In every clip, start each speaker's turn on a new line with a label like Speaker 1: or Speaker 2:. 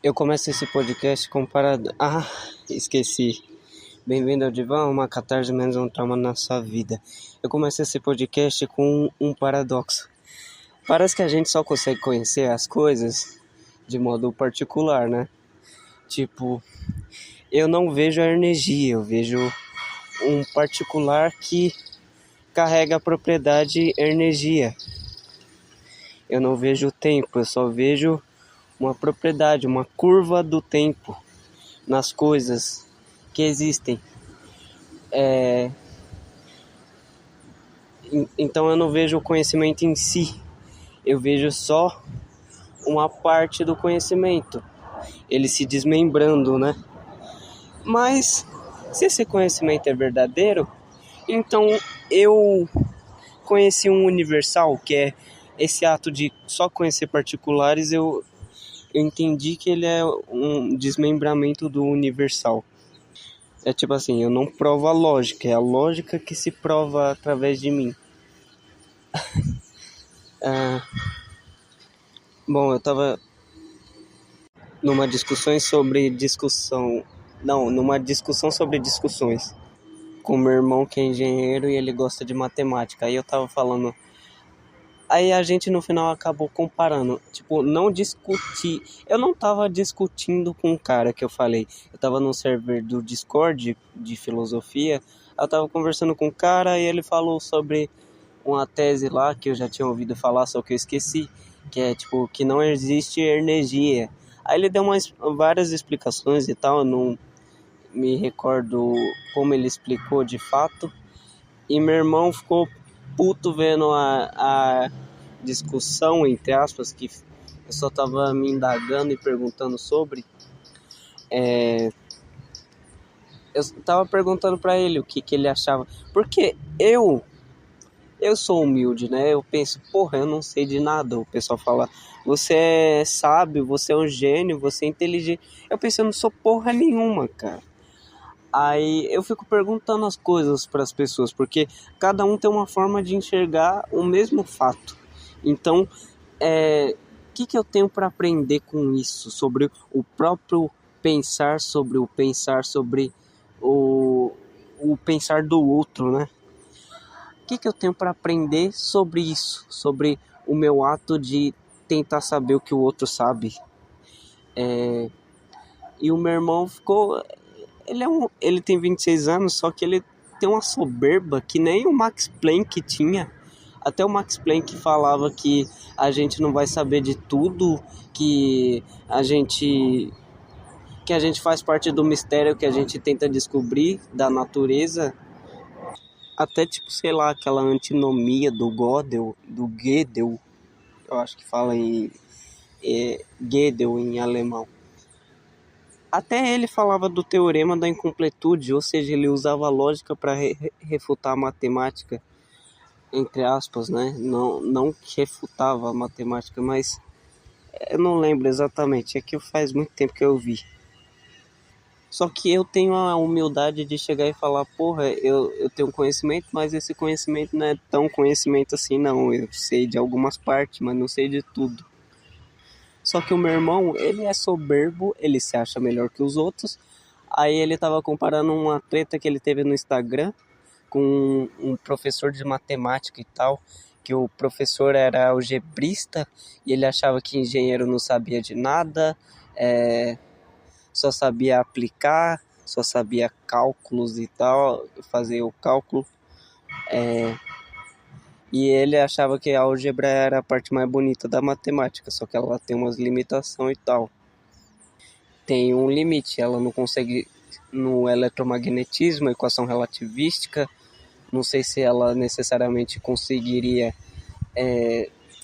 Speaker 1: Eu começo esse podcast comparado. Esqueci. Bem-vindo ao Divã, uma catarse menos um trauma na sua vida. Eu começo esse podcast com um paradoxo. Parece que a gente só consegue conhecer as coisas de modo particular, né? Tipo, eu não vejo a energia, eu vejo um particular que carrega a propriedade energia. Eu não vejo o tempo, eu só vejo uma propriedade, uma curva do tempo nas coisas que existem. Então eu não vejo o conhecimento em si, eu vejo só uma parte do conhecimento, ele se desmembrando, né? Mas se esse conhecimento é verdadeiro, então eu conheci um universal, que é esse ato de só conhecer particulares, eu entendi que ele é um desmembramento do universal. É tipo assim, eu não provo a lógica, é a lógica que se prova através de mim. Bom, eu tava numa discussão sobre discussões com meu irmão que é engenheiro e ele gosta de matemática. Aí eu tava falando, aí a gente no final acabou comparando, tipo, não discutir. Eu não tava discutindo com o cara que eu falei. Eu tava num server do Discord de filosofia. Eu tava conversando com o cara e ele falou sobre uma tese lá que eu já tinha ouvido falar, só que eu esqueci, que é tipo que não existe energia. Aí ele deu várias explicações e tal, eu não me recordo como ele explicou de fato. E meu irmão ficou puto vendo a discussão, entre aspas, que eu só tava me indagando e perguntando sobre. Eu tava perguntando pra ele o que ele achava, porque eu sou humilde, né? Eu penso, porra, eu não sei de nada. O pessoal fala, você é sábio, você é um gênio, você é inteligente. Eu penso, eu não sou porra nenhuma, cara. Aí eu fico perguntando as coisas para as pessoas, porque cada um tem uma forma de enxergar o mesmo fato. Então, o que eu tenho para aprender com isso? Sobre o próprio pensar, sobre o pensar, sobre o pensar do outro, né? O que eu tenho para aprender sobre isso? Sobre o meu ato de tentar saber o que o outro sabe. E o meu irmão ficou... Ele tem 26 anos, só que ele tem uma soberba que nem o Max Planck tinha. Até o Max Planck falava que a gente não vai saber de tudo, que a gente faz parte do mistério que a gente tenta descobrir da natureza. Até tipo, sei lá, aquela antinomia do Gödel, eu acho que fala em Gödel em alemão. Até ele falava do teorema da incompletude, ou seja, ele usava a lógica para refutar a matemática, entre aspas, né? Não refutava a matemática, mas eu não lembro exatamente, é que faz muito tempo que eu vi. Só que eu tenho a humildade de chegar e falar, porra, eu tenho conhecimento, mas esse conhecimento não é tão conhecimento assim, não. Eu sei de algumas partes, mas não sei de tudo. Só que o meu irmão, ele é soberbo, ele se acha melhor que os outros. Aí ele tava comparando uma treta que ele teve no Instagram com um professor de matemática e tal, que o professor era algebrista e ele achava que engenheiro não sabia de nada, só sabia aplicar, só sabia cálculos e tal, fazer o cálculo. E ele achava que a álgebra era a parte mais bonita da matemática, só que ela tem umas limitações e tal. Tem um limite, ela não consegue no eletromagnetismo, equação relativística, não sei se ela necessariamente conseguiria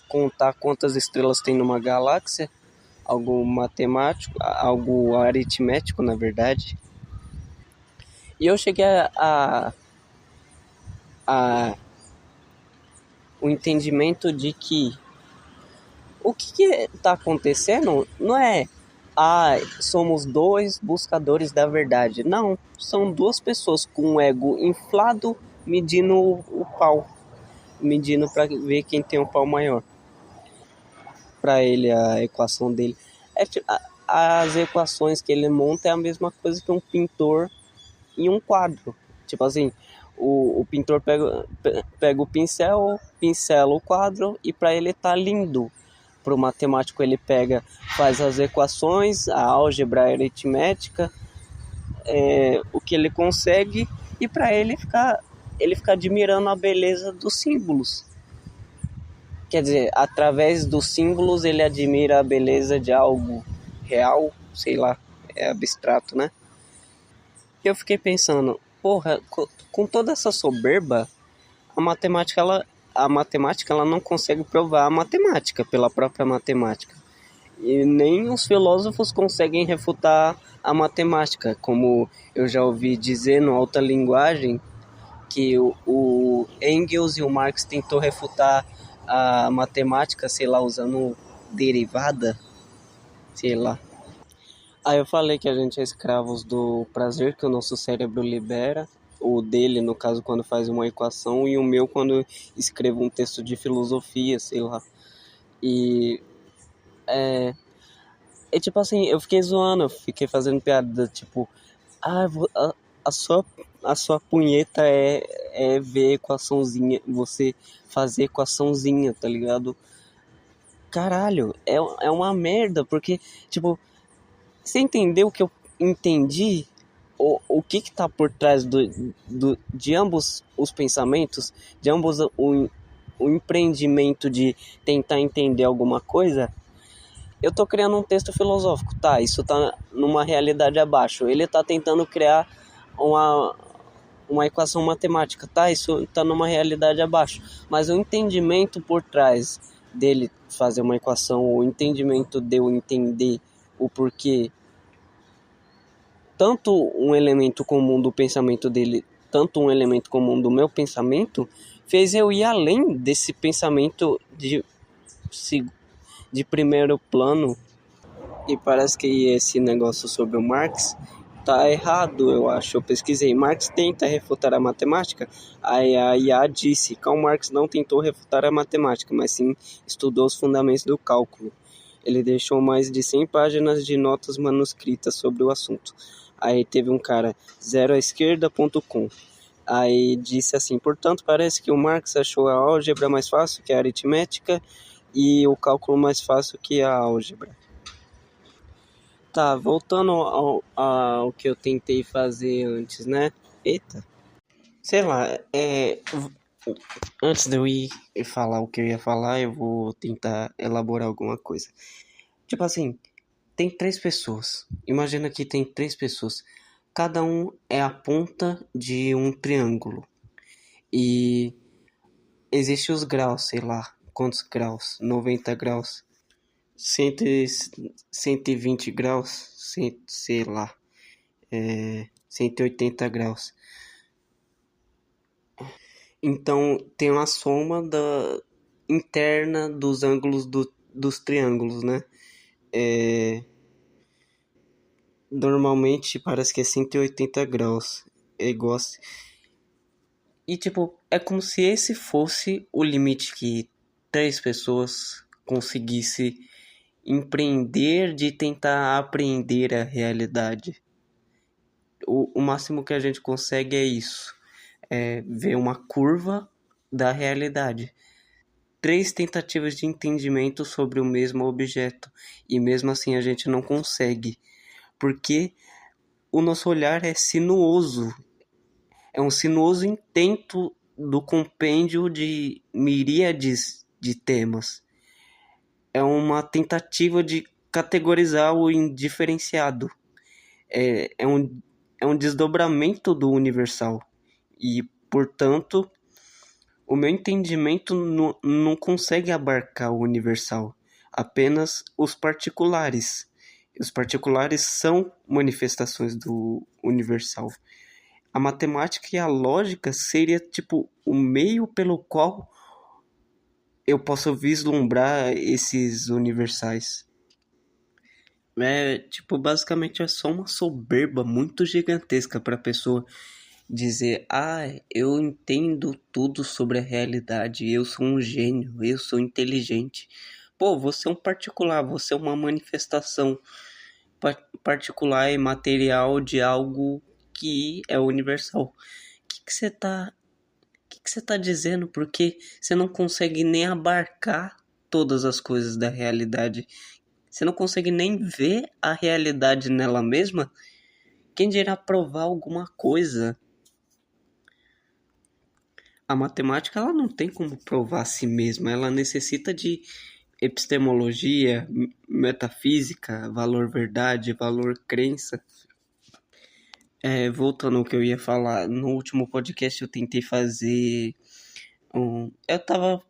Speaker 1: contar quantas estrelas tem numa galáxia, algo matemático, algo aritmético, na verdade. E eu cheguei a o entendimento de que o que está acontecendo não é somos dois buscadores da verdade. Não, são duas pessoas com um ego inflado medindo o pau, medindo para ver quem tem o pau maior. Para ele, a equação dele as equações que ele monta é a mesma coisa que um pintor em um quadro. Tipo assim, o pintor pega o pincel, pincela o quadro e para ele tá lindo. Para o matemático ele pega, faz as equações, a álgebra a aritmética, o que ele consegue, e para ele fica admirando a beleza dos símbolos. Quer dizer, através dos símbolos ele admira a beleza de algo real, sei lá, é abstrato, né? E eu fiquei pensando, porra, com toda essa soberba, a matemática ela não consegue provar a matemática pela própria matemática. E nem os filósofos conseguem refutar a matemática, como eu já ouvi dizer no Alta Linguagem, que o Engels e o Marx tentou refutar a matemática, sei lá, usando derivada, sei lá. Aí eu falei que a gente é escravos do prazer que o nosso cérebro libera, o dele, no caso, quando faz uma equação, e o meu quando escrevo um texto de filosofia, sei lá. E é tipo assim, eu fiquei zoando, eu fiquei fazendo piada, tipo, ah, a sua, a sua punheta é ver equaçãozinha, você fazer equaçãozinha, tá ligado? Caralho, é uma merda, porque, tipo, você entendeu o que eu entendi? O que tá por trás de ambos os pensamentos, de ambos o empreendimento de tentar entender alguma coisa? Eu tô criando um texto filosófico, tá? Isso tá numa realidade abaixo. Ele tá tentando criar uma, uma equação matemática, tá? Isso tá numa realidade abaixo. Mas o entendimento por trás dele fazer uma equação, o entendimento de eu entender o porquê, tanto um elemento comum do pensamento dele, tanto um elemento comum do meu pensamento, fez eu ir além desse pensamento de primeiro plano. E parece que esse negócio sobre o Marx tá errado, eu acho. Eu pesquisei. Marx tenta refutar a matemática. Aí a IA disse: Karl Marx não tentou refutar a matemática, mas sim estudou os fundamentos do cálculo. Ele deixou mais de 100 páginas de notas manuscritas sobre o assunto. Aí teve um cara, zeroaesquerda.com. Aí disse assim: portanto, parece que o Marx achou a álgebra mais fácil que a aritmética e o cálculo mais fácil que a álgebra. Tá, voltando ao que eu tentei fazer antes, né? Eita. Sei lá, antes de eu ir falar o que eu ia falar, eu vou tentar elaborar alguma coisa. Tipo assim, tem três pessoas. Imagina que tem três pessoas. Cada um é a ponta de um triângulo. E existem os graus, sei lá, quantos graus? 90 graus. 100, 120 graus, sei lá. 180 graus. Então tem uma soma interna dos ângulos dos triângulos, né? Normalmente parece que é 180 graus. É igual. E tipo, é como se esse fosse o limite que três pessoas conseguissem empreender de tentar apreender a realidade. O máximo que a gente consegue é isso. É ver uma curva da realidade. Três tentativas de entendimento sobre o mesmo objeto, e mesmo assim a gente não consegue, porque o nosso olhar é sinuoso, é um sinuoso intento do compêndio de miríades de temas, é uma tentativa de categorizar o indiferenciado, é um desdobramento do universal, e portanto o meu entendimento não consegue abarcar o universal, apenas os particulares. Os particulares são manifestações do universal. A matemática e a lógica seria tipo o meio pelo qual eu posso vislumbrar esses universais. Tipo, basicamente é só uma soberba muito gigantesca para a pessoa dizer, eu entendo tudo sobre a realidade, eu sou um gênio, eu sou inteligente. Pô, você é um particular, você é uma manifestação particular e material de algo que é universal. O que você tá dizendo? Porque você não consegue nem abarcar todas as coisas da realidade. Você não consegue nem ver a realidade nela mesma. Quem dirá provar alguma coisa? A matemática ela não tem como provar a si mesma. Ela necessita de epistemologia, metafísica, valor verdade, valor crença. Voltando ao que eu ia falar, no último podcast eu tentei fazer eu estava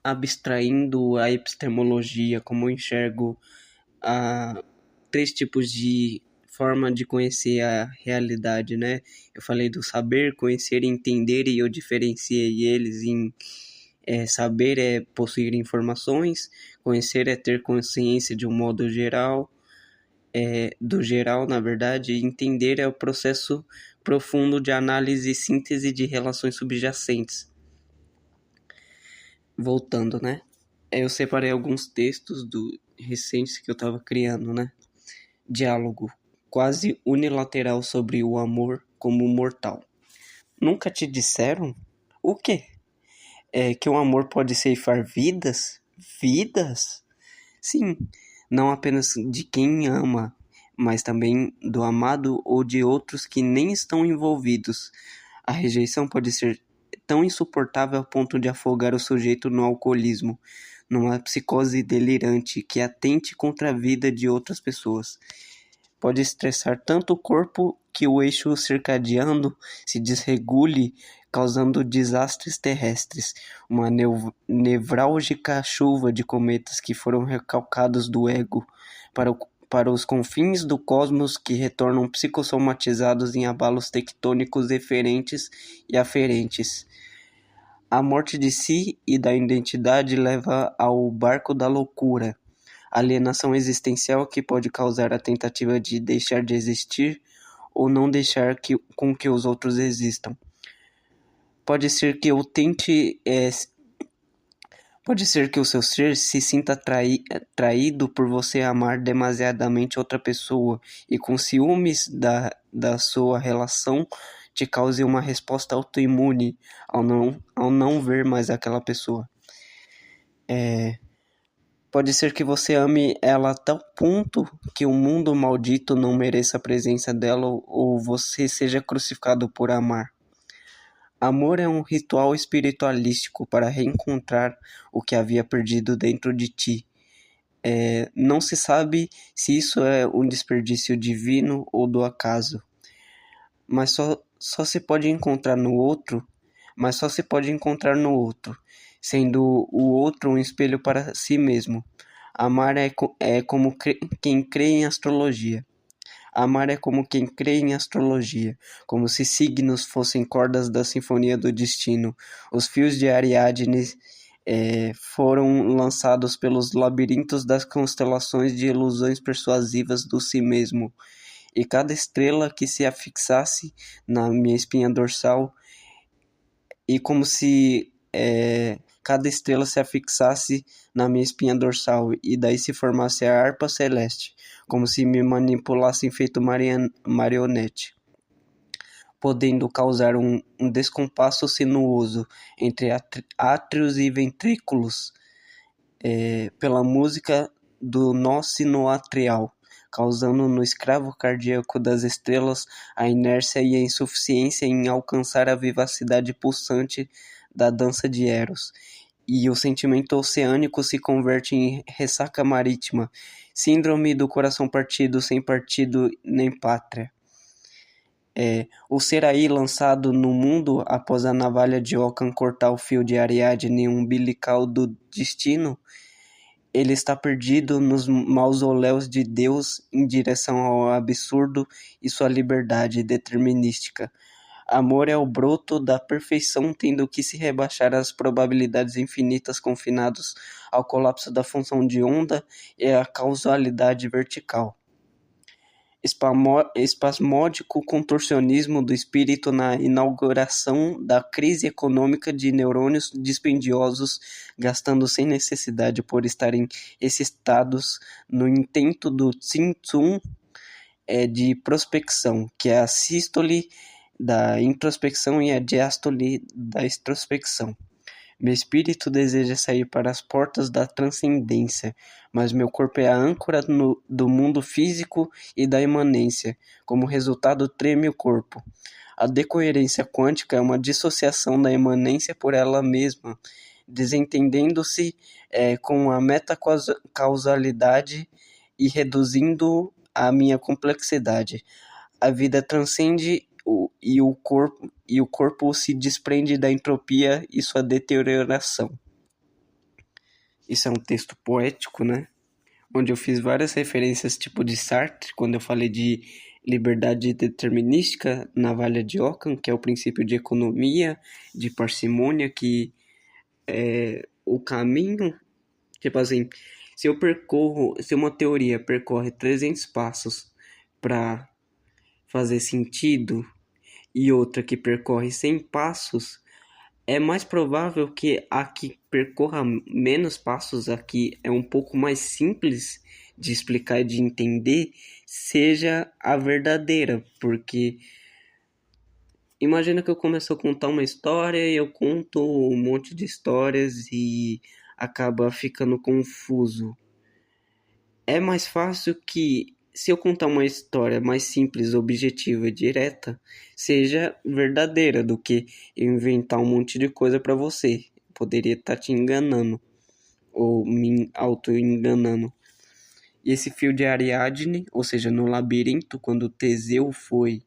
Speaker 1: abstraindo a epistemologia, como eu enxergo três tipos de forma de conhecer a realidade, né? Eu falei do saber, conhecer e entender, e eu diferenciei eles em saber é possuir informações, conhecer é ter consciência de um modo geral, do geral, na verdade, e entender é o processo profundo de análise e síntese de relações subjacentes. Voltando, né? Eu separei alguns textos recentes que eu estava criando, né? Diálogo quase unilateral sobre o amor como mortal. Nunca te disseram? O quê? Que o amor pode ceifar vidas? Vidas? Sim, não apenas de quem ama, mas também do amado ou de outros que nem estão envolvidos. A rejeição pode ser tão insuportável a ponto de afogar o sujeito no alcoolismo, numa psicose delirante que atente contra a vida de outras pessoas. Pode estressar tanto o corpo que o eixo circadiano se desregule, causando desastres terrestres, uma nevrálgica chuva de cometas que foram recalcados do ego para os confins do cosmos que retornam psicossomatizados em abalos tectônicos eferentes e aferentes. A morte de si e da identidade leva ao barco da loucura, alienação existencial que pode causar a tentativa de deixar de existir ou não deixar com que os outros existam. Pode ser que o seu ser se sinta traído por você amar demasiadamente outra pessoa e com ciúmes da sua relação te cause uma resposta autoimune ao não ver mais aquela pessoa. Pode ser que você ame ela a tal ponto que o mundo maldito não mereça a presença dela ou você seja crucificado por amar. Amor é um ritual espiritualístico para reencontrar o que havia perdido dentro de ti. Não se sabe se isso é um desperdício divino ou do acaso, mas só se pode encontrar no outro, sendo o outro um espelho para si mesmo. Amar é como quem crê em astrologia. Amar é como quem crê em astrologia, como se signos fossem cordas da sinfonia do destino. Os fios de Ariadne foram lançados pelos labirintos das constelações de ilusões persuasivas do si mesmo. E cada estrela que se afixasse na minha espinha dorsal, e como se cada estrela se afixasse na minha espinha dorsal, e daí se formasse a harpa celeste, como se me manipulassem feito marionete, podendo causar um descompasso sinuoso entre átrios e ventrículos pela música do nó sinoatrial, causando no escravo cardíaco das estrelas a inércia e a insuficiência em alcançar a vivacidade pulsante da dança de Eros. E o sentimento oceânico se converte em ressaca marítima, síndrome do coração partido sem partido nem pátria. O ser aí lançado no mundo após a navalha de Ockham cortar o fio de Ariadne umbilical do destino, ele está perdido nos mausoléus de Deus em direção ao absurdo e sua liberdade determinística. Amor é o broto da perfeição, tendo que se rebaixar às probabilidades infinitas confinados ao colapso da função de onda e à causalidade vertical. Espasmódico contorcionismo do espírito na inauguração da crise econômica de neurônios dispendiosos, gastando sem necessidade por estarem excitados no intento do Tsin Tsun é de prospecção, que é a sístole da introspecção e a diástole da extrospecção. Meu espírito deseja sair para as portas da transcendência, mas meu corpo é a âncora do mundo físico e da imanência. Como resultado, treme o corpo. A decoerência quântica é uma dissociação da imanência por ela mesma, desentendendo-se com a metacausalidade e reduzindo a minha complexidade. A vida transcende e o corpo se desprende da entropia e sua deterioração. Isso é um texto poético, né? Onde eu fiz várias referências tipo de Sartre, quando eu falei de liberdade determinística na Valha de Ockham, que é o princípio de economia, de parcimônia, que é o caminho, tipo assim, se uma teoria percorre 300 passos para fazer sentido e outra que percorre 100 passos, é mais provável que a que percorra menos passos, a que é um pouco mais simples de explicar e de entender, seja a verdadeira, porque imagina que eu começo a contar uma história e eu conto um monte de histórias e acaba ficando confuso. É mais fácil que, se eu contar uma história mais simples, objetiva e direta, seja verdadeira do que eu inventar um monte de coisa para você. Poderia estar te enganando ou me auto-enganando. E esse fio de Ariadne, ou seja, no labirinto, quando Teseu foi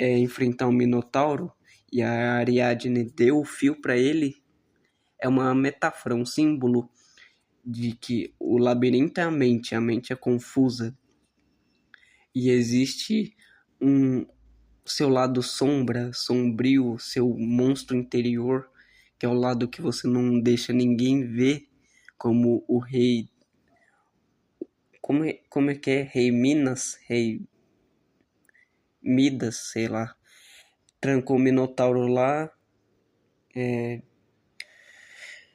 Speaker 1: enfrentar um minotauro e a Ariadne deu o fio para ele, é uma metáfora, um símbolo de que o labirinto é a mente é confusa e existe seu lado sombra, sombrio, seu monstro interior, que é o lado que você não deixa ninguém ver, como o rei, como é que é? Rei Minas, rei Midas, sei lá, trancou o minotauro lá.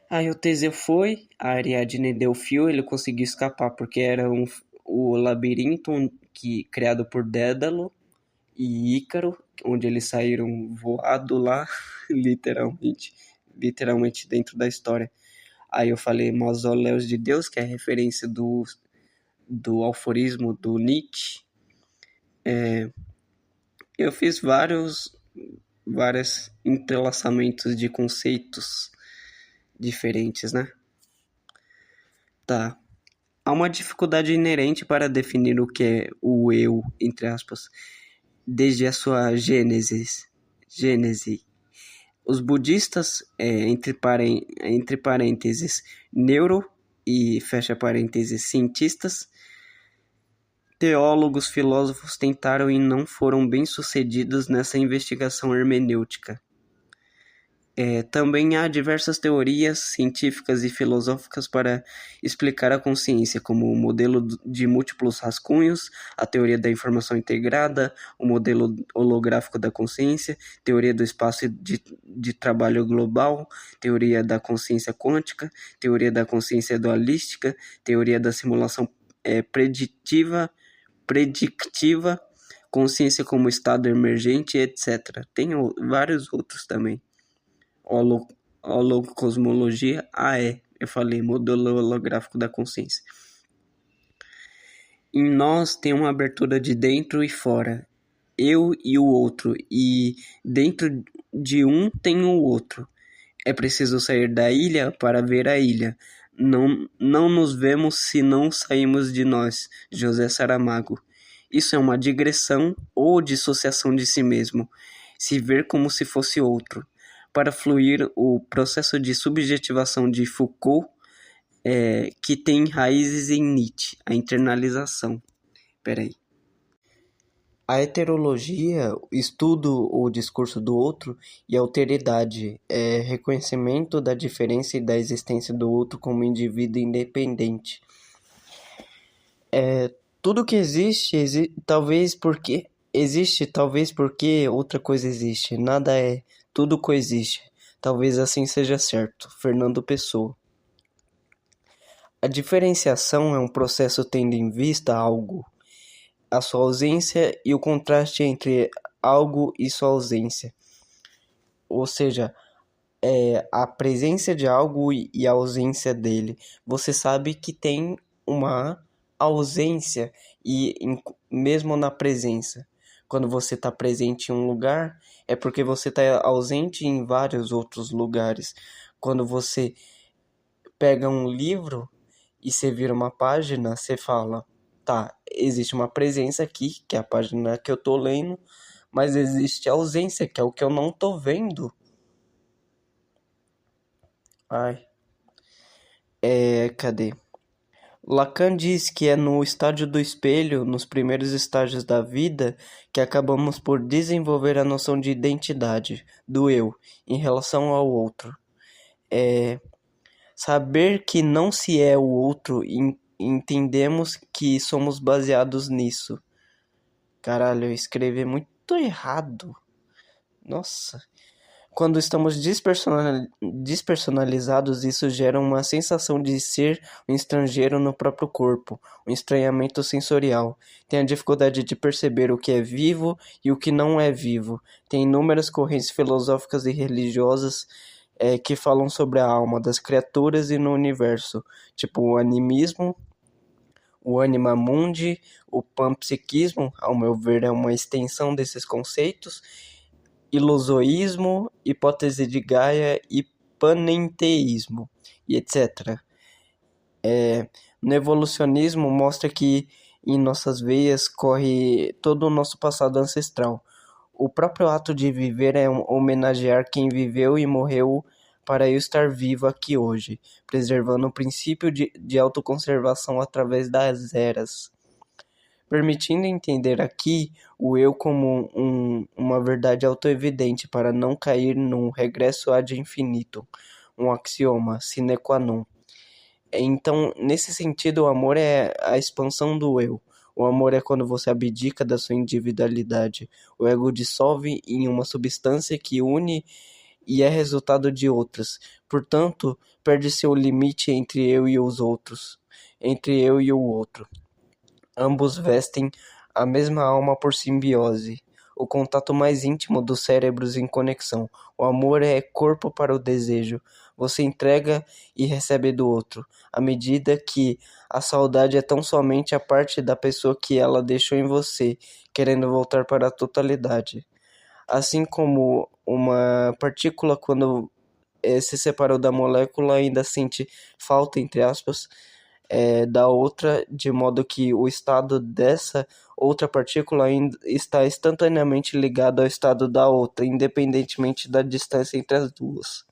Speaker 1: Aí o Teseu foi, a Ariadne deu fio, ele conseguiu escapar, porque era o labirinto criado por Dédalo e Ícaro, onde eles saíram voado lá, literalmente dentro da história. Aí eu falei Mausoléus de Deus, que é referência do aforismo do Nietzsche. Eu fiz vários entrelaçamentos de conceitos diferentes, né? Tá. Há uma dificuldade inerente para definir o que é o eu, entre aspas, desde a sua gênese. Os budistas, entre parênteses, neuro e fecha parênteses, cientistas, teólogos, filósofos tentaram e não foram bem-sucedidos nessa investigação hermenêutica. Também há diversas teorias científicas e filosóficas para explicar a consciência, como o modelo de múltiplos rascunhos, a teoria da informação integrada, o modelo holográfico da consciência, teoria do espaço de trabalho global, teoria da consciência quântica, teoria da consciência dualística, teoria da simulação predictiva, consciência como estado emergente, etc. Tem vários outros também. Holocosmologia, eu falei, modelo holográfico da consciência. Em nós tem uma abertura de dentro e fora, eu e o outro, e dentro de um tem o outro. É preciso sair da ilha para ver a ilha. Não nos vemos se não saímos de nós. José Saramago. Isso é uma digressão ou dissociação de si mesmo, se ver como se fosse outro. Para fluir o processo de subjetivação de Foucault, que tem raízes em Nietzsche, a internalização. Peraí. A heterologia, o estudo ou discurso do outro, e a alteridade, é reconhecimento da diferença e da existência do outro como indivíduo independente. Tudo que existe, talvez porque outra coisa existe. Nada é, tudo coexiste. Talvez assim seja certo. Fernando Pessoa. A diferenciação é um processo tendo em vista algo. a sua ausência e o contraste entre algo e sua ausência. Ou seja, a presença de algo e a ausência dele. Você sabe que tem uma ausência mesmo na presença. Quando você está presente em um lugar, é porque você está ausente em vários outros lugares. Quando você pega um livro e você vira uma página, você fala, tá, existe uma presença aqui, que é a página que eu tô lendo, mas existe a ausência, que é o que eu não tô vendo. Cadê? Lacan diz que é no estágio do espelho, nos primeiros estágios da vida, que acabamos por desenvolver a noção de identidade, do eu, em relação ao outro. Saber que não se é o outro e entendemos que somos baseados nisso. Caralho, eu escrevi muito errado. Nossa. Quando estamos despersonalizados, isso gera uma sensação de ser um estrangeiro no próprio corpo, um estranhamento sensorial. Tem a dificuldade de perceber o que é vivo e o que não é vivo. Tem inúmeras correntes filosóficas e religiosas que falam sobre a alma das criaturas e no universo, tipo o animismo, o anima mundi, o panpsiquismo, ao meu ver, é uma extensão desses conceitos, ilusoísmo, hipótese de Gaia e panenteísmo, e etc. No evolucionismo mostra que em nossas veias corre todo o nosso passado ancestral. O próprio ato de viver é homenagear quem viveu e morreu para eu estar vivo aqui hoje, preservando o princípio de autoconservação através das eras, permitindo entender aqui o eu como uma verdade autoevidente para não cair num regresso ad infinitum, um axioma sine qua non. Então, nesse sentido, o amor é a expansão do eu. O amor é quando você abdica da sua individualidade. O ego dissolve em uma substância que une e é resultado de outras. Portanto, perde-se o limite entre eu e os outros, entre eu e o outro. Ambos vestem a mesma alma por simbiose, o contato mais íntimo dos cérebros em conexão. O amor é corpo para o desejo. Você entrega e recebe do outro, à medida que a saudade é tão somente a parte da pessoa que ela deixou em você, querendo voltar para a totalidade. Assim como uma partícula, quando se separou da molécula, ainda sente falta, entre aspas, da outra, de modo que o estado dessa outra partícula ainda está instantaneamente ligado ao estado da outra, independentemente da distância entre as duas.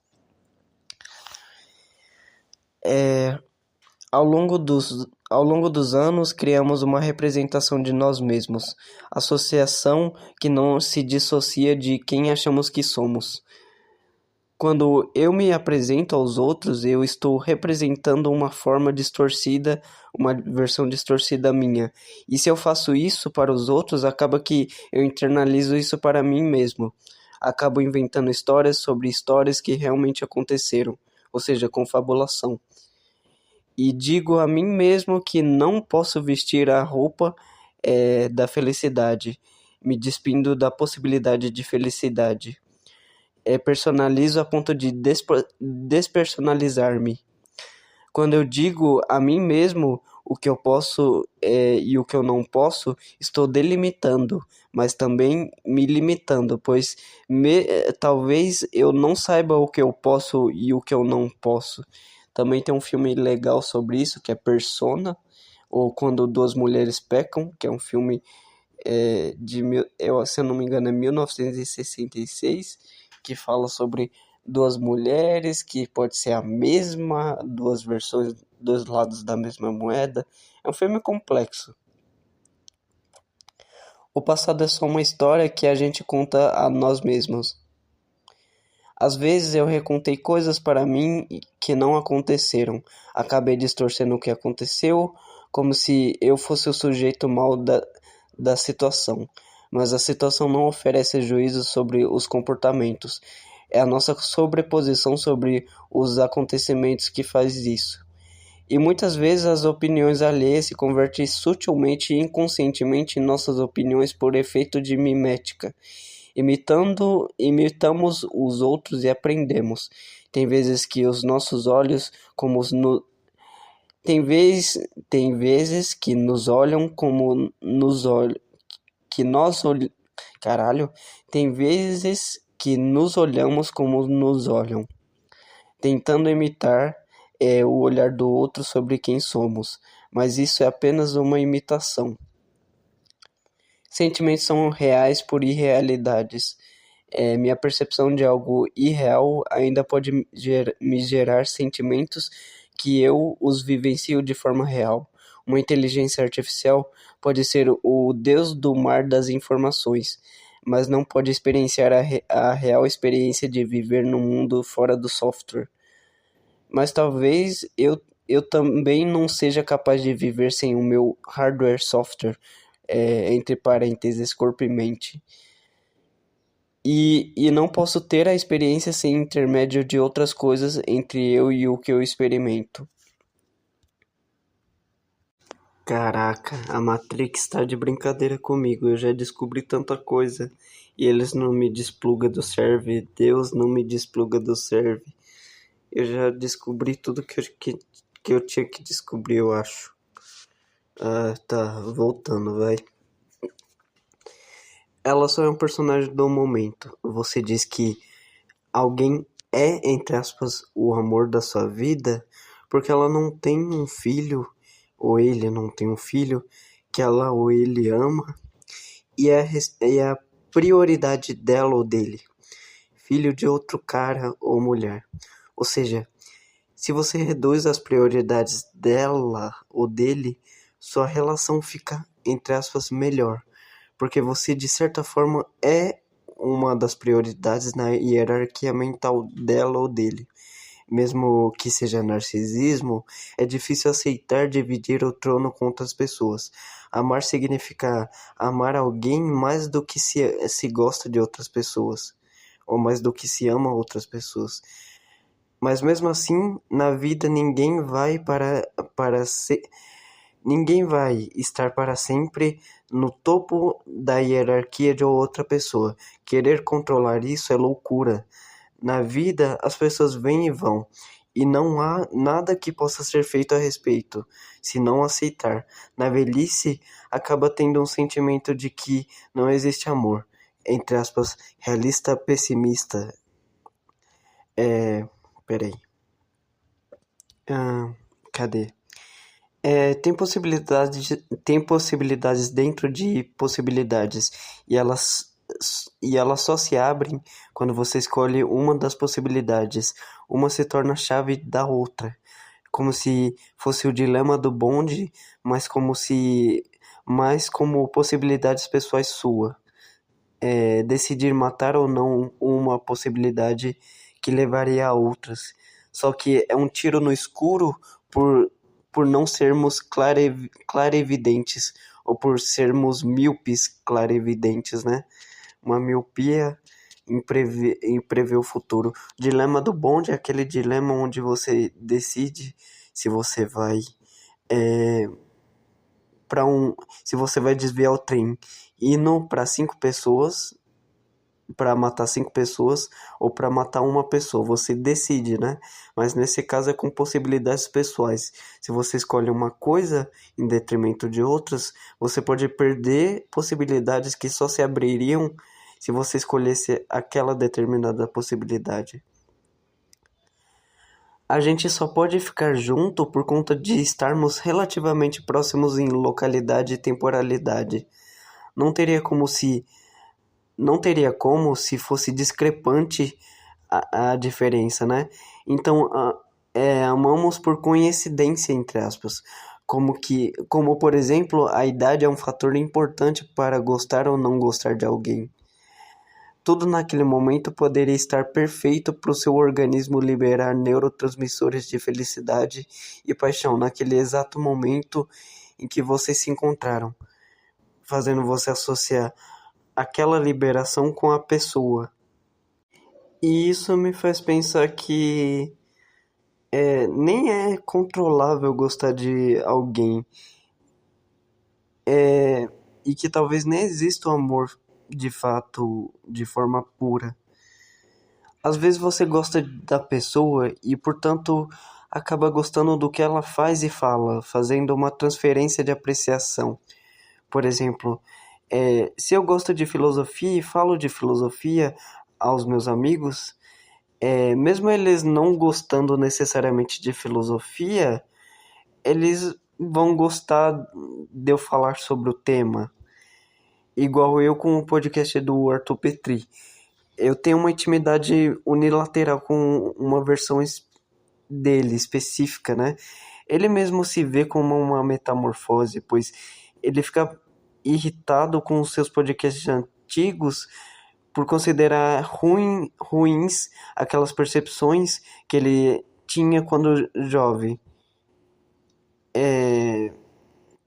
Speaker 1: Ao longo dos anos, criamos uma representação de nós mesmos, associação que não se dissocia de quem achamos que somos. Quando eu me apresento aos outros, eu estou representando uma forma distorcida, uma versão distorcida minha. E se eu faço isso para os outros, acaba que eu internalizo isso para mim mesmo. Acabo inventando histórias sobre histórias que realmente aconteceram, ou seja, confabulação. E digo a mim mesmo que não posso vestir a roupa da felicidade, me despindo da possibilidade de felicidade. Personalizo a ponto de despersonalizar-me. Quando eu digo a mim mesmo o que eu posso e o que eu não posso, estou delimitando, mas também me limitando, pois talvez eu não saiba o que eu posso e o que eu não posso. Também tem um filme legal sobre isso, que é Persona, ou Quando Duas Mulheres Pecam, que é um filme se eu não me engano, é 1966, que fala sobre duas mulheres, que pode ser a mesma, duas versões, dois lados da mesma moeda. É um filme complexo. O passado é só uma história que a gente conta a nós mesmos. Às vezes eu recontei coisas para mim que não aconteceram. Acabei distorcendo o que aconteceu, como se eu fosse o sujeito mau da situação. Mas a situação não oferece juízo sobre os comportamentos. É a nossa sobreposição sobre os acontecimentos que faz isso. E muitas vezes as opiniões alheias se convertem sutilmente e inconscientemente em nossas opiniões por efeito de mimética. Imitamos os outros e aprendemos. Tem vezes que os nossos olhos, como os no... tem vezes que nos olham como nos olham, que nós olh... Caralho, tem vezes que nos olhamos como nos olham, tentando imitar o olhar do outro sobre quem somos, mas isso é apenas uma imitação. Sentimentos são reais por irrealidades. Minha percepção de algo irreal ainda pode me gerar sentimentos que eu os vivencio de forma real. Uma inteligência artificial pode ser o deus do mar das informações, mas não pode experienciar a real experiência de viver no mundo fora do software. Mas talvez eu também não seja capaz de viver sem o meu hardware software, entre parênteses, corpo e mente. E não posso ter a experiência sem intermédio de outras coisas entre eu e o que eu experimento. Caraca, a Matrix tá de brincadeira comigo. Eu já descobri tanta coisa. E eles não me desplugam do serve. Deus não me despluga do serve. Eu já descobri tudo que eu tinha que descobrir, eu acho. Tá, voltando, vai. Ela só é um personagem do momento. Você diz que alguém é, entre aspas, o amor da sua vida, porque ela não tem um filho, ou ele não tem um filho, que ela ou ele ama, e é a prioridade dela ou dele. Filho de outro cara ou mulher. Ou seja, se você reduz as prioridades dela ou dele, sua relação fica, entre aspas, melhor. Porque você, de certa forma, é uma das prioridades na hierarquia mental dela ou dele. Mesmo que seja narcisismo, é difícil aceitar dividir o trono com outras pessoas. Amar significa amar alguém mais do que se gosta de outras pessoas, ou mais do que se ama outras pessoas. Mas mesmo assim, na vida ninguém vai estar para sempre no topo da hierarquia de outra pessoa. Querer controlar isso é loucura. Na vida, as pessoas vêm e vão, e não há nada que possa ser feito a respeito, se não aceitar. Na velhice, acaba tendo um sentimento de que não existe amor. Entre aspas, realista pessimista. Peraí. Cadê? Tem possibilidades dentro de possibilidades, e elas só se abrem quando você escolhe uma das possibilidades. Uma se torna a chave da outra, como se fosse o dilema do bonde, mas como possibilidades pessoais sua. Decidir matar ou não uma possibilidade que levaria a outras. Só que é um tiro no escuro por não sermos clarevidentes, ou por sermos míopes clarevidentes, né? Uma miopia em prever o futuro. O dilema do bonde é aquele dilema onde você decide se você vai se você vai desviar o trem indo para 5 pessoas, para matar 5 pessoas, ou para matar uma pessoa. Você decide, né? Mas nesse caso é com possibilidades pessoais. Se você escolhe uma coisa em detrimento de outras, você pode perder possibilidades que só se abririam se você escolhesse aquela determinada possibilidade. A gente só pode ficar junto por conta de estarmos relativamente próximos em localidade e temporalidade. Não teria como se fosse discrepante a diferença, né? Então, amamos por coincidência, entre aspas. Como, por exemplo, a idade é um fator importante para gostar ou não gostar de alguém. Tudo naquele momento poderia estar perfeito para o seu organismo liberar neurotransmissores de felicidade e paixão naquele exato momento em que vocês se encontraram, fazendo você associar aquela liberação com a pessoa. E isso me faz pensar que nem é controlável gostar de alguém, e que talvez nem exista o amor de fato de forma pura. Às vezes você gosta da pessoa e, portanto, acaba gostando do que ela faz e fala, fazendo uma transferência de apreciação. Por exemplo, se eu gosto de filosofia e falo de filosofia aos meus amigos, mesmo eles não gostando necessariamente de filosofia, eles vão gostar de eu falar sobre o tema. Igual eu com o podcast do Arthur Petri. Eu tenho uma intimidade unilateral com uma versão dele, específica, né? Ele mesmo se vê como uma metamorfose, pois ele fica irritado com os seus podcasts antigos por considerar ruins aquelas percepções que ele tinha quando jovem.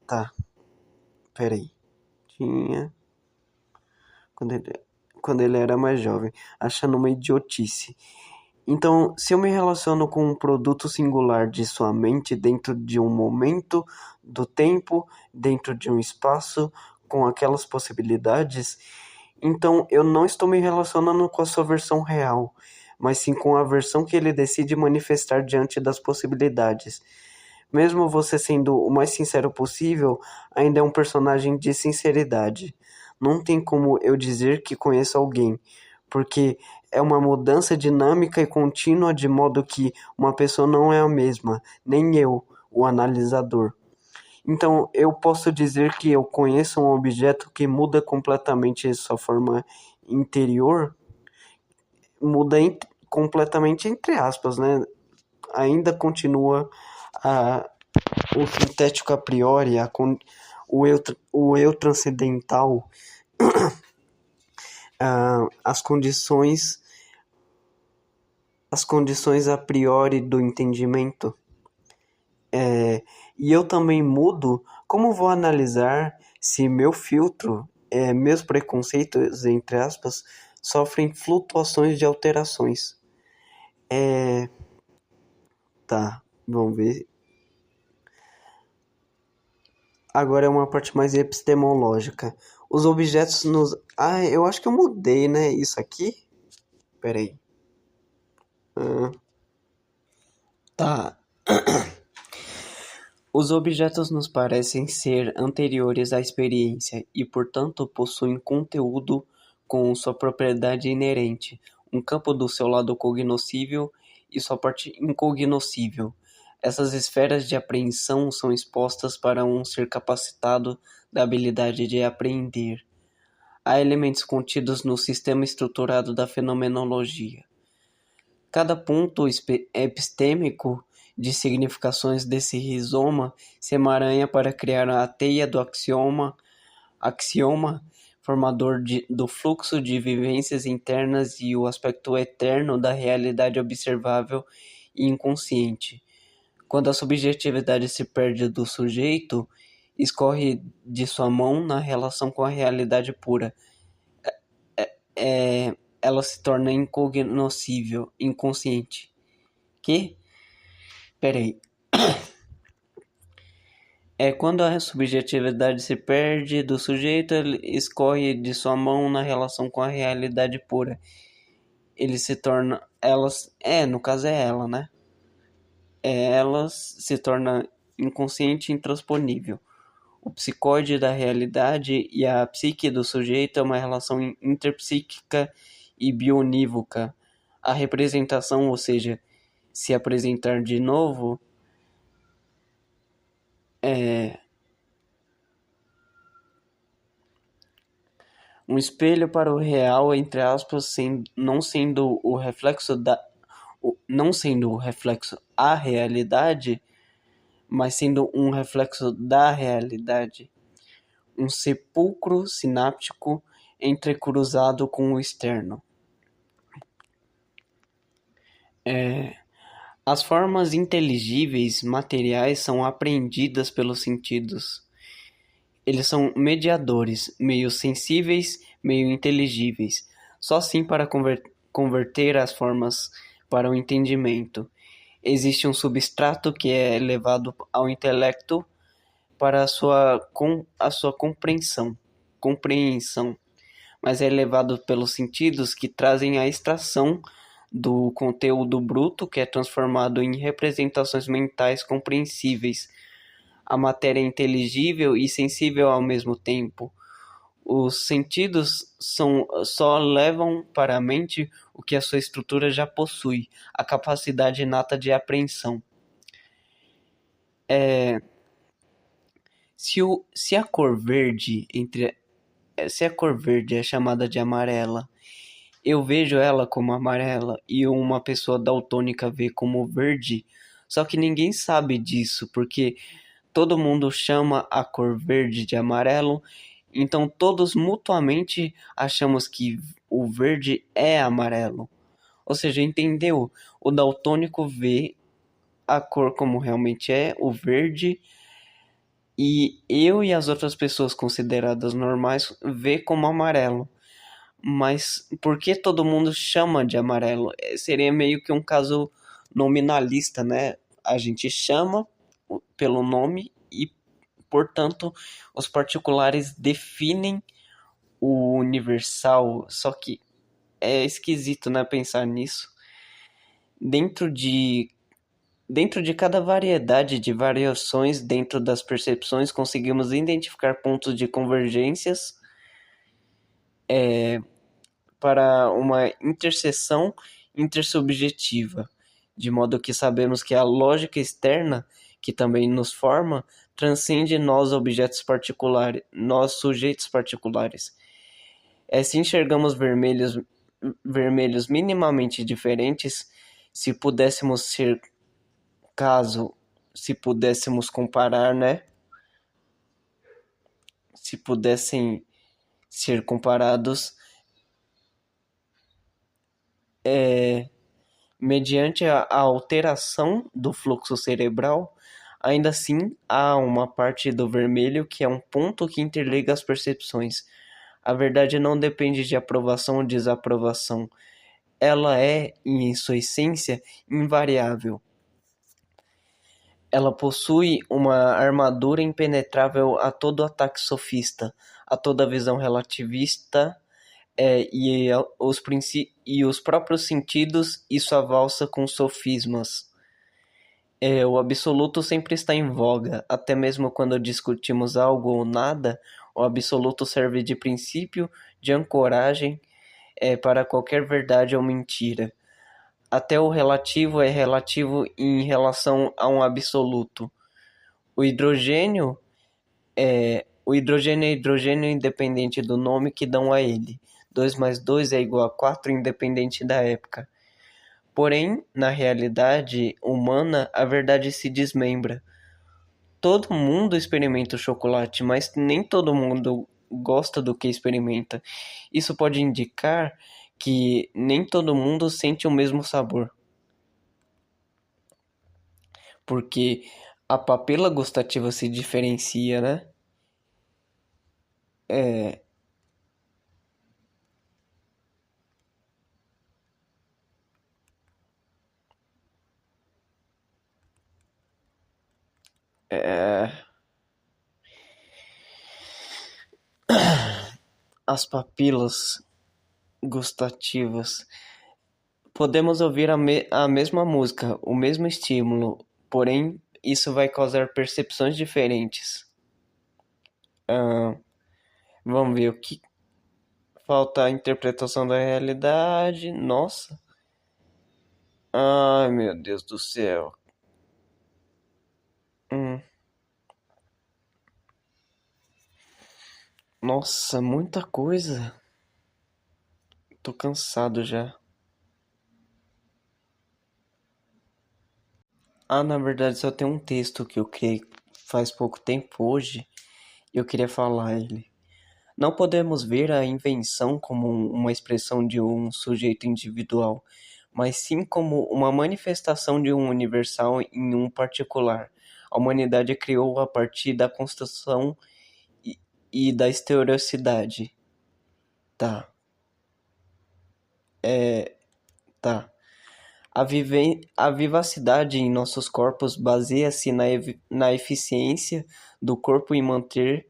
Speaker 1: Tá, peraí. Tinha. Quando ele era mais jovem, achando uma idiotice. Então, se eu me relaciono com um produto singular de sua mente dentro de um momento do tempo, dentro de um espaço, com aquelas possibilidades, então eu não estou me relacionando com a sua versão real, mas sim com a versão que ele decide manifestar diante das possibilidades. Mesmo você sendo o mais sincero possível, ainda é um personagem de sinceridade. Não tem como eu dizer que conheço alguém, porque é uma mudança dinâmica e contínua de modo que uma pessoa não é a mesma, nem eu, o analisador. Então, eu posso dizer que eu conheço um objeto que muda completamente sua forma interior, completamente entre aspas, né? Ainda continua a, o sintético a priori, o eu transcendental, as condições a priori do entendimento. E eu também mudo. Como vou analisar se meu filtro, meus preconceitos, entre aspas, sofrem flutuações de alterações? Tá, vamos ver. Agora é uma parte mais epistemológica. Os objetos nos... Ah, eu acho que eu mudei, né? Isso aqui? Peraí. Tá. Os objetos nos parecem ser anteriores à experiência e, portanto, possuem conteúdo com sua propriedade inerente, um campo do seu lado cognoscível e sua parte incognoscível. Essas esferas de apreensão são expostas para um ser capacitado da habilidade de apreender. Há elementos contidos no sistema estruturado da fenomenologia. Cada ponto epistêmico de significações desse rizoma se emaranha para criar a teia do axioma formador do fluxo de vivências internas e o aspecto eterno da realidade observável e inconsciente. Quando a subjetividade se perde do sujeito, escorre de sua mão na relação com a realidade pura. Ela se torna incognoscível, inconsciente. Que? Peraí. Quando a subjetividade se perde do sujeito, ele escorre de sua mão na relação com a realidade pura. Ele se torna... Elas... no caso é ela, né? Elas se torna inconsciente e intransponível. O psicóide da realidade e a psique do sujeito é uma relação interpsíquica e bionívoca. A representação, ou seja, se apresentar de novo, um espelho para o real, entre aspas, não sendo o reflexo a realidade, mas sendo um reflexo da realidade. Um sepulcro sináptico entrecruzado com o externo. As formas inteligíveis materiais são apreendidas pelos sentidos. Eles são mediadores, meio sensíveis, meio inteligíveis, só assim para converter as formas para o entendimento. Existe um substrato que é levado ao intelecto para a sua compreensão, mas é levado pelos sentidos que trazem a extração do conteúdo bruto, que é transformado em representações mentais compreensíveis. A matéria é inteligível e sensível ao mesmo tempo. Os sentidos só levam para a mente o que a sua estrutura já possui, a capacidade inata de apreensão. Se a cor verde se a cor verde é chamada de amarela, eu vejo ela como amarela e uma pessoa daltônica vê como verde, só que ninguém sabe disso, porque todo mundo chama a cor verde de amarelo, então todos mutuamente achamos que o verde é amarelo. Ou seja, entendeu? O daltônico vê a cor como realmente é, o verde, e eu e as outras pessoas consideradas normais vê como amarelo. Mas por que todo mundo chama de amarelo? Seria meio que um caso nominalista, né? A gente chama pelo nome e, portanto, os particulares definem o universal. Só que é esquisito, né, pensar nisso. Dentro de Dentro de cada variedade de variações dentro das percepções, conseguimos identificar pontos de convergências para uma interseção intersubjetiva, de modo que sabemos que a lógica externa, que também nos forma, transcende nós objetos particulares, nós sujeitos particulares. Se enxergamos vermelhos minimamente diferentes, se pudéssemos ser caso, se pudéssemos comparar, né? Se pudessem ser comparados mediante a alteração do fluxo cerebral, ainda assim há uma parte do vermelho que é um ponto que interliga as percepções. A verdade não depende de aprovação ou desaprovação. Ela é, em sua essência, invariável. Ela possui uma armadura impenetrável a todo ataque sofista, a toda visão relativista, e os próprios sentidos e sua valsa com sofismas. O absoluto sempre está em voga, até mesmo quando discutimos algo ou nada, o absoluto serve de princípio, de ancoragem, para qualquer verdade ou mentira. Até o relativo é relativo em relação a um absoluto. O hidrogênio o hidrogênio é hidrogênio independente do nome que dão a ele. 2 mais 2 é igual a 4 independente da época. Porém, na realidade humana, a verdade se desmembra. Todo mundo experimenta o chocolate, mas nem todo mundo gosta do que experimenta. Isso pode indicar que nem todo mundo sente o mesmo sabor, porque a papila gustativa se diferencia, né? É, é, as papilas gustativas. Podemos ouvir a mesma música, o mesmo estímulo, porém isso vai causar percepções diferentes. Ah, vamos ver o que falta a interpretação da realidade. Nossa. Ai, meu Deus do céu. Hum, nossa, muita coisa. Tô cansado já. Na verdade só tem um texto que eu criei faz pouco tempo hoje e eu queria falar ele. Não podemos ver a invenção como uma expressão de um sujeito individual, mas sim como uma manifestação de um universal em um particular. A humanidade criou a partir da construção e, e da historicidade. Tá, tá.
Speaker 2: A vivacidade em nossos corpos baseia-se na eficiência do corpo em manter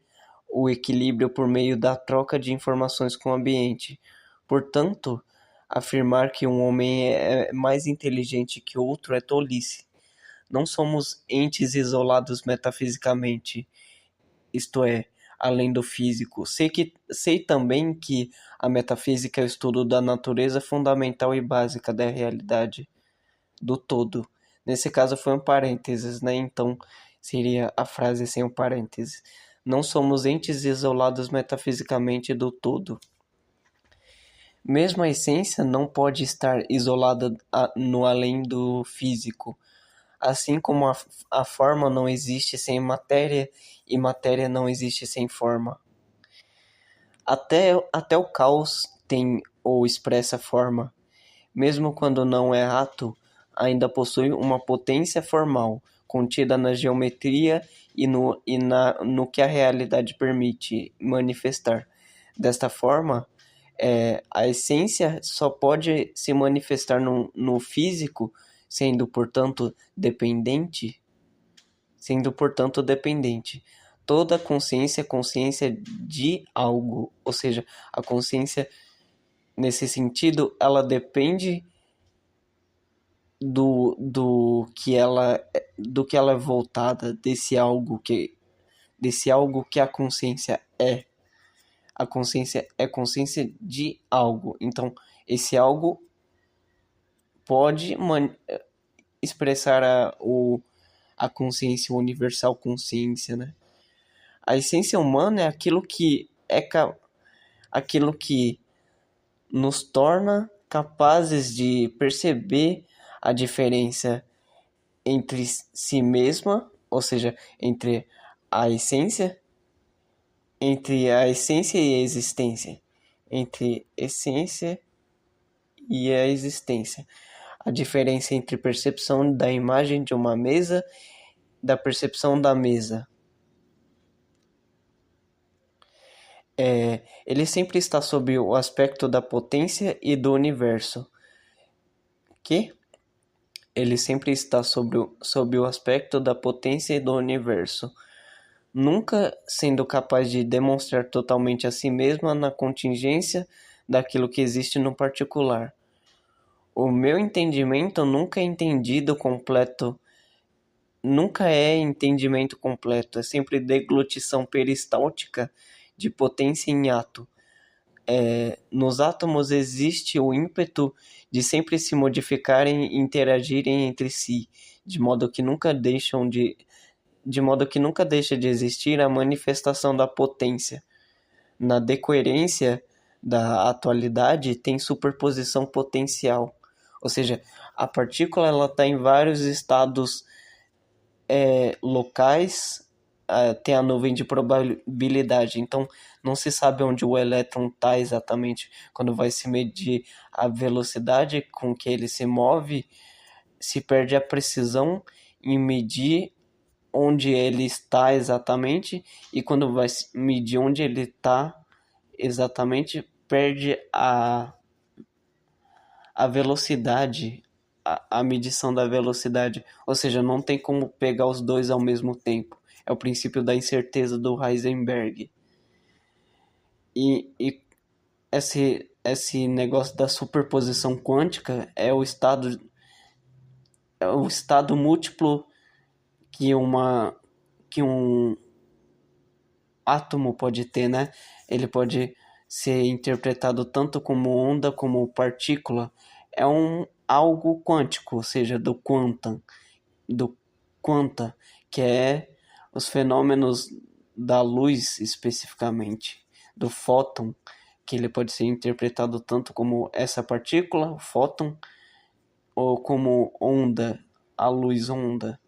Speaker 2: o equilíbrio por meio da troca de informações com o ambiente. Portanto, afirmar que um homem é mais inteligente que outro é tolice. Não somos entes isolados metafisicamente, isto é, além do físico. Sei também que a metafísica é o estudo da natureza fundamental e básica da realidade, do todo. Nesse caso foi um parênteses, né? Então seria a frase sem o parênteses. Não somos entes isolados metafisicamente do todo. Mesmo a essência não pode estar isolada no além do físico, assim como a forma não existe sem matéria e matéria não existe sem forma. Até o caos tem ou expressa forma. Mesmo quando não é ato, ainda possui uma potência formal, contida na geometria no que a realidade permite manifestar. Desta forma, a essência só pode se manifestar no físico, sendo, portanto, dependente. Toda consciência é consciência de algo, ou seja, a consciência, nesse sentido, ela depende do que ela é voltada, desse algo que a consciência é. A consciência é consciência de algo. Então, esse algo pode expressar a consciência, universal consciência, né? A essência humana é aquilo que nos torna capazes de perceber a diferença entre si mesma, ou seja, a essência, entre a essência e a existência, entre essência e a existência. A diferença entre percepção da imagem de uma mesa, da percepção da mesa. Ele sempre está sob o aspecto da potência e do universo. Ele sempre está sob o aspecto da potência e do universo, nunca sendo capaz de demonstrar totalmente a si mesma na contingência daquilo que existe no particular. O meu entendimento nunca é entendimento completo, é sempre deglutição peristáltica de potência em ato. Nos átomos existe o ímpeto de sempre se modificarem e interagirem entre si, de modo que nunca deixa de existir a manifestação da potência. Na decoerência da atualidade tem superposição potencial, ou seja, a partícula ela está em vários estados locais, tem a nuvem de probabilidade, então não se sabe onde o elétron está exatamente. Quando vai se medir a velocidade com que ele se move, se perde a precisão em medir onde ele está exatamente, e quando vai medir onde ele está exatamente, perde a velocidade, a medição da velocidade, ou seja, não tem como pegar os dois ao mesmo tempo. É o princípio da incerteza do Heisenberg. E esse negócio da superposição quântica é o estado múltiplo que um átomo pode ter, né? Ele pode ser interpretado tanto como onda como partícula. É algo quântico, ou seja, do quanta, que é os fenômenos da luz especificamente, do fóton, que ele pode ser interpretado tanto como essa partícula, o fóton, ou como onda, a luz onda,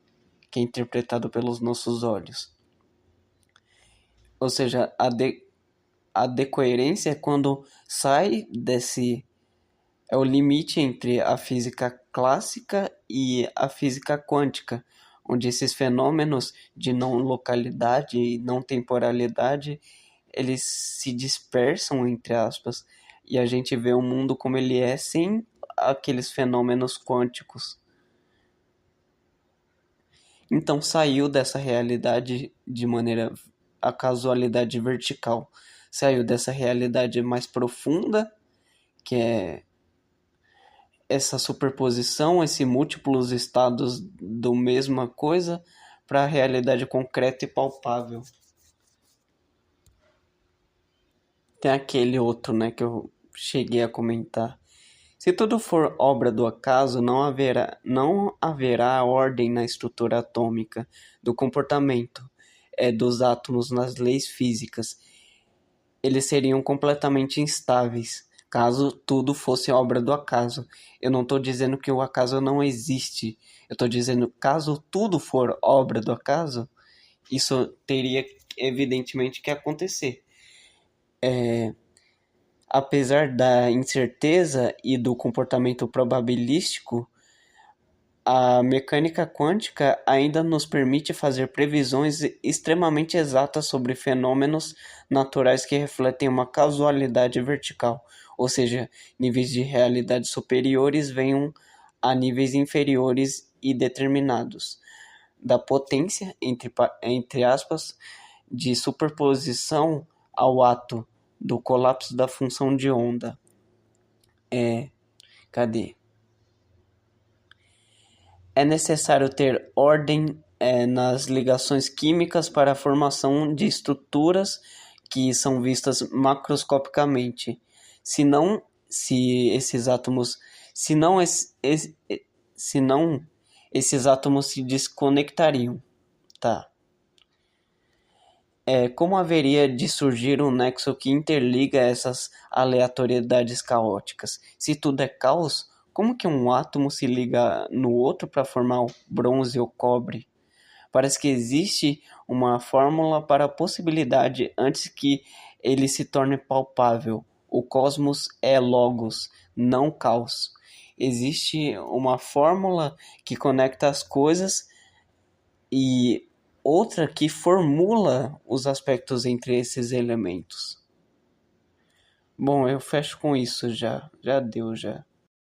Speaker 2: que é interpretado pelos nossos olhos. Ou seja, a decoerência é quando sai desse... É o limite entre a física clássica e a física quântica, onde esses fenômenos de não localidade e não temporalidade, eles se dispersam, entre aspas, e a gente vê o mundo como ele é sem aqueles fenômenos quânticos. Então saiu dessa realidade de maneira a casualidade vertical. Saiu dessa realidade mais profunda, que é essa superposição, esses múltiplos estados do mesma coisa, para a realidade concreta e palpável. Tem aquele outro, né, que eu cheguei a comentar. Se tudo for obra do acaso, não haverá ordem na estrutura atômica do comportamento dos átomos nas leis físicas. Eles seriam completamente instáveis, caso tudo fosse obra do acaso. Eu não estou dizendo que o acaso não existe. Eu estou dizendo que caso tudo for obra do acaso, isso teria evidentemente que acontecer. Apesar da incerteza e do comportamento probabilístico, a mecânica quântica ainda nos permite fazer previsões extremamente exatas sobre fenômenos naturais que refletem uma causalidade vertical, ou seja, níveis de realidade superiores venham a níveis inferiores e determinados, da potência, entre aspas, de superposição ao ato do colapso da função de onda. Cadê? É necessário ter ordem nas ligações químicas para a formação de estruturas que são vistas macroscopicamente. Senão, se esses átomos, senão esses átomos se desconectariam, tá? Como haveria de surgir um nexo que interliga essas aleatoriedades caóticas? Se tudo é caos, como que um átomo se liga no outro para formar o bronze ou cobre? Parece que existe uma fórmula para a possibilidade antes que ele se torne palpável. O cosmos é logos, não caos. Existe uma fórmula que conecta as coisas e outra que formula os aspectos entre esses elementos. Bom, eu fecho com isso já. Já deu, já.